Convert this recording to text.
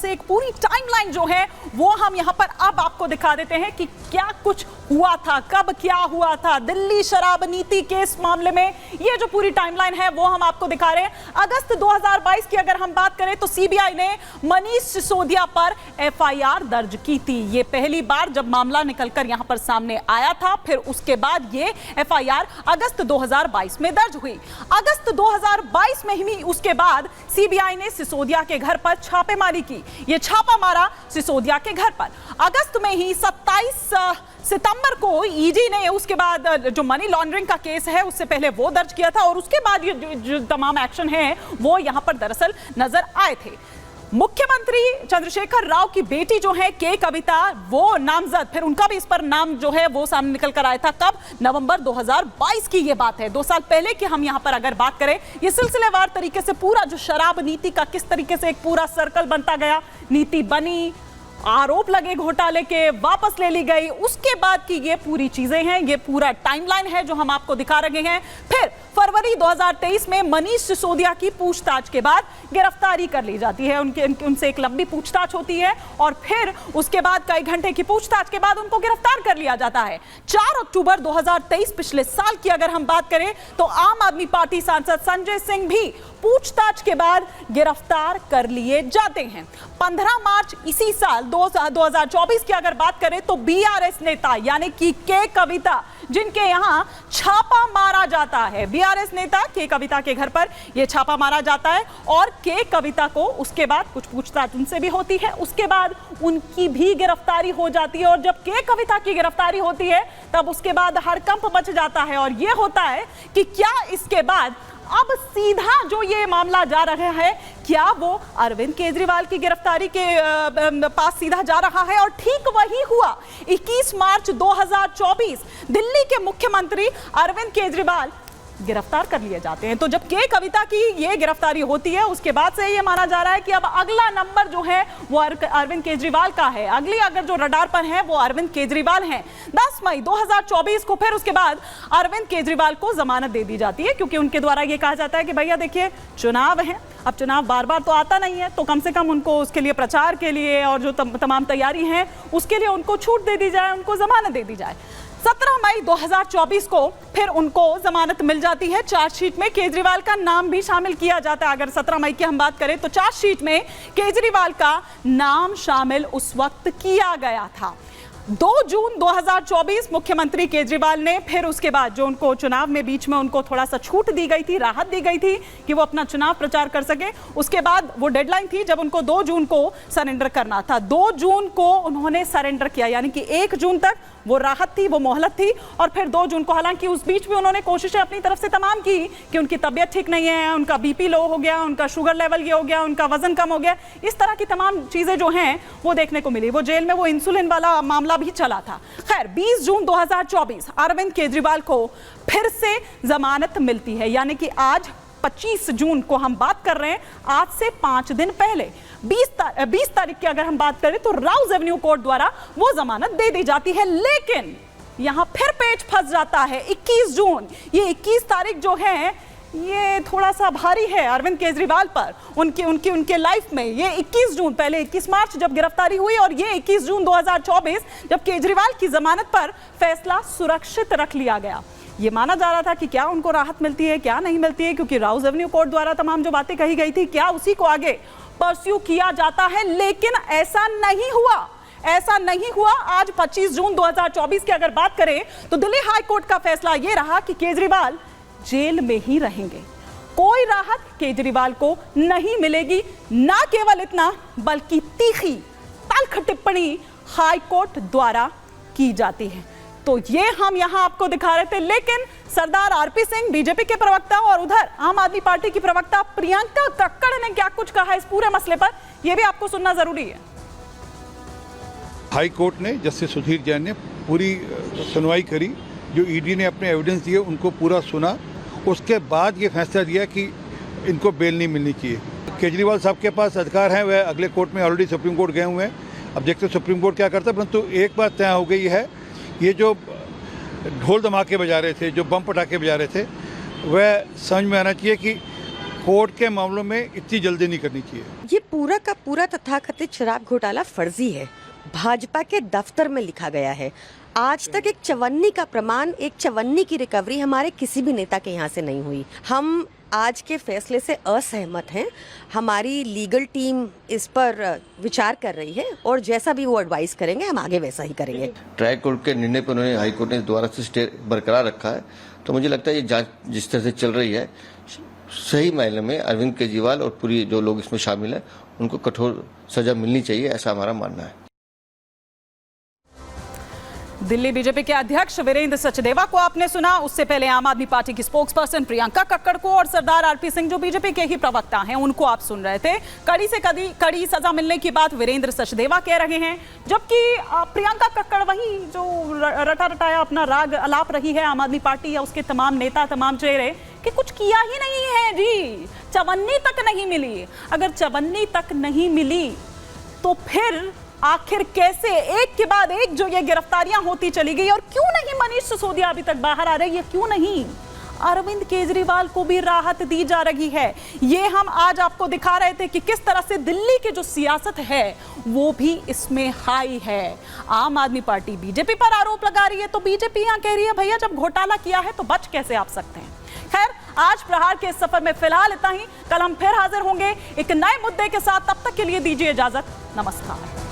से एक पूरी टाइमलाइन जो है वो हम यहां पर अब आपको दिखा देते हैं कि क्या कुछ हुआ था, कब क्या हुआ था दिल्ली शराब नीति केस मामले में। ये जो पूरी टाइमलाइन है वो हम आपको दिखा रहे हैं। अगस्त 2022 की अगर हम बात करें तो सीबीआई ने मनीष सिसोदिया पर एफआईआर दर्ज की थी। ये पहली बार जब मामला निकलकर यहां पर सामने आया था, फिर उसके बाद ये एफआईआर अगस्त 2022 में दर्ज हुई। अगस्त 2022 में ही उसके बाद सीबीआई ने सिसोदिया के घर पर छापेमारी की। ये छापा मारा सिसोदिया के घर पर। अगस्त में ही 27 सितंबर को ईडी ने उसके बाद जो मनी लॉन्ड्रिंग का केस है उससे पहले वो दर्ज किया था, और उसके बाद ये जो तमाम एक्शन है वो यहां पर दरअसल नजर आए थे। मुख्यमंत्री चंद्रशेखर राव की बेटी जो है के कविता, वो नामजद, फिर उनका भी इस पर नाम जो है वो सामने निकल कर आया था। कब? नवंबर 2022 की ये बात है, 2 साल पहले की हम यहां पर अगर बात करें। ये सिलसिलेवार तरीके से पूरा जो शराब नीति का किस तरीके से एक पूरा सर्कल बनता गया, नीति बनी, आरोप लगे घोटाले के, वापस ले ली गई, उसके बाद की ये पूरी चीजें हैं, ये पूरा टाइमलाइन है जो हम आपको दिखा रहे हैं। फिर फरवरी 2023 में मनीष सिसोदिया की पूछताछ के बाद गिरफ्तारी कर ली जाती है। उनसे एक लंबी पूछताछ होती है और फिर उसके बाद कई घंटे की पूछताछ के बाद उनको गिरफ्तार कर लिया जाता है। 4 अक्टूबर 2023 पिछले साल की अगर हम बात करें तो आम आदमी पार्टी सांसद संजय सिंह भी पूछताछ के बाद गिरफ्तार कर लिए जाते हैं। 15 मार्च इसी साल 2024 की अगर बात करें तो बीआरएस नेता यानी कि के कविता, जिनके यहां छापा मारा जाता है, बीआरएस नेता के कविता के घर पर यह छापा मारा जाता है और के कविता को उसके बाद कुछ पूछताछ उनसे भी होती है, उसके बाद उनकी भी गिरफ्तारी हो जाती है। और जब के कविता की गिरफ्तारी होती है तब उसके बाद हड़कंप मच जाता है और यह होता है कि क्या इसके बाद अब सीधा जो ये मामला जा रहा है, क्या वो अरविंद केजरीवाल की गिरफ्तारी के पास सीधा जा रहा है? और ठीक वही हुआ। 21 मार्च 2024 दिल्ली के मुख्यमंत्री अरविंद केजरीवाल गिरफ्तार कर लिए जाते हैं। तो जब के कविता की ये गिरफ्तारी होती है उसके बाद से ये माना जा रहा है कि अब अगला नंबर जो है वो अरविंद केजरीवाल का है। अगली अगर जो रडार पर है वो अरविंद केजरीवाल हैं। 10 मई 2024 को फिर उसके बाद अरविंद केजरीवाल को जमानत दे दी जाती है, क्योंकि उनके द्वारा ये कहा जाता है कि भैया देखिए चुनाव है, अब चुनाव बार बार तो आता नहीं है, तो कम से कम उनको उसके लिए प्रचार के लिए और जो तमाम तैयारी है उसके लिए उनको छूट दे दी जाए, उनको जमानत दे दी जाए। 17 मई 2024 को फिर उनको जमानत मिल जाती है। चार्जशीट में केजरीवाल का नाम भी शामिल किया जाता है। अगर 17 मई की हम बात करें तो चार्जशीट में केजरीवाल का नाम शामिल उस वक्त किया गया था। 2 जून 2024 मुख्यमंत्री केजरीवाल ने फिर उसके बाद जो उनको चुनाव में बीच में उनको थोड़ा सा छूट दी गई थी, राहत दी गई थी कि वो अपना चुनाव प्रचार कर सके, उसके बाद वो डेडलाइन थी जब उनको 2 जून को सरेंडर करना था। 2 जून को उन्होंने सरेंडर किया, यानी कि 1 जून तक वो राहत थी, वो मोहलत थी, और फिर 2 जून को, हालांकि उस बीच भी उन्होंने कोशिशें अपनी तरफ से तमाम की कि उनकी तबीयत ठीक नहीं है, उनका बीपी लो हो गया, उनका शुगर लेवल ये हो गया, उनका वजन कम हो गया, इस तरह की तमाम चीजें जो हैं वो देखने को मिली। वो जेल में वो इंसुलिन वाला मामला भी चला था। खैर 20 जून 2024 अरविंद केजरीवाल को फिर से जमानत मिलती है, यानी कि आज 25 जून को हम बात कर रहे हैं, आज से 5 दिन पहले 20 तारीख की अगर हम बात करें तो राउज एवेन्यू कोर्ट द्वारा वो जमानत दे दी जाती है। लेकिन यहां फिर पेच फंस जाता है 21 जून। ये 21 तारीख जो है ये थोड़ा सा भारी है अरविंद केजरीवाल पर, उनके लाइफ में। ये 21 जून, पहले 21 मार्च जब गिरफ्तारी हुई और ये 21 जून 2024 जब केजरीवाल की जमानत पर फैसला सुरक्षित रख लिया गया। ये माना जा रहा था कि क्या उनको राहत मिलती है, क्या नहीं मिलती है, क्योंकि राउज एवेन्यू कोर्ट द्वारा तमाम जो बातें कही गई थी क्या उसी को आगे परस्यू किया जाता है। लेकिन ऐसा नहीं हुआ, ऐसा नहीं हुआ। आज 25 जून 2024 की अगर बात करें तो दिल्ली हाई कोर्ट का फैसला यह रहा कि केजरीवाल जेल में ही रहेंगे, कोई राहत केजरीवाल को नहीं मिलेगी। ना केवल इतना बल्कि तीखी तल्ख टिप्पणी हाई कोर्ट द्वारा की जाती है। तो ये हम यहां आपको दिखा रहे थे। लेकिन सरदार आरपी सिंह बीजेपी के प्रवक्ता और उधर आम आदमी पार्टी की प्रवक्ता प्रियंका कक्कड़ ने क्या कुछ कहा इस पूरे मसले पर, यह भी आपको सुनना जरूरी है। हाई कोर्ट ने, जस्टिस सुधीर जैन ने पूरी सुनवाई करी, जो ईडी ने अपने एविडेंस दिए उनको पूरा सुना, उसके बाद ये फैसला दिया कि इनको बेल नहीं मिलनी चाहिए। केजरीवाल साहब के पास अधिकार हैं, वह अगले कोर्ट में ऑलरेडी सुप्रीम कोर्ट गए हुए हैं। अब देखते हैं सुप्रीम कोर्ट क्या करता है। परंतु एक बात तय हो गई है, ये जो ढोल धमाके बजा रहे थे, जो बम पटाखे बजा रहे थे, वह समझ में आना चाहिए कि कोर्ट के मामलों में इतनी जल्दी नहीं करनी चाहिए। ये पूरा का पूरा तथाकथित शराब घोटाला फर्जी है, भाजपा के दफ्तर में लिखा गया है। आज तक एक चवन्नी का प्रमाण, एक चवन्नी की रिकवरी हमारे किसी भी नेता के यहाँ से नहीं हुई। हम आज के फैसले से असहमत हैं। हमारी लीगल टीम इस पर विचार कर रही है और जैसा भी वो एडवाइस करेंगे हम आगे वैसा ही करेंगे। ट्रायल कोर्ट के निर्णय पर उन्होंने हाई कोर्ट ने दोबारा से स्टे बरकरार रखा है, तो मुझे लगता है ये जांच जिस तरह से चल रही है, सही मायने में अरविंद केजरीवाल और पूरी जो लोग इसमें शामिल हैं उनको कठोर सजा मिलनी चाहिए, ऐसा हमारा मानना है। दिल्ली बीजेपी के अध्यक्ष वीरेंद्र सचदेवा को आपने सुना, उससे पहले आम आदमी पार्टी की स्पोक्सपर्सन प्रियंका कक्कड़ को और सरदार आरपी सिंह जो बीजेपी के ही प्रवक्ता हैं उनको आप सुन रहे थे। कड़ी से कड़ी सजा मिलने की बात वीरेंद्र सचदेवा कह रहे हैं, जबकि प्रियंका कक्कड़ वही जो रटा रटाया अपना राग अलाप रही है आम आदमी पार्टी या उसके तमाम नेता, तमाम चेहरे कि कुछ किया ही नहीं है जी, चवन्नी तक नहीं मिली। अगर चवन्नी तक नहीं मिली तो फिर आखिर कैसे एक के बाद एक जो ये गिरफ्तारियां होती चली गई, और क्यों नहीं मनीष सिसोदिया अभी तक बाहर आ रही है, क्यों नहीं अरविंद केजरीवाल को भी राहत दी जा रही है। ये हम आज आपको दिखा रहे थे कि किस तरह से दिल्ली की जो सियासत है वो भी इसमें हाई है। आम आदमी पार्टी बीजेपी पर आरोप लगा रही है तो बीजेपी यहां कह रही है भैया जब घोटाला किया है तो बच कैसे आप सकते हैं। खैर, आज प्रहार के इस सफर में फिलहाल इतना ही। कल हम फिर हाजिर होंगे एक नए मुद्दे के साथ, तब तक के लिए दीजिए इजाजत। नमस्कार।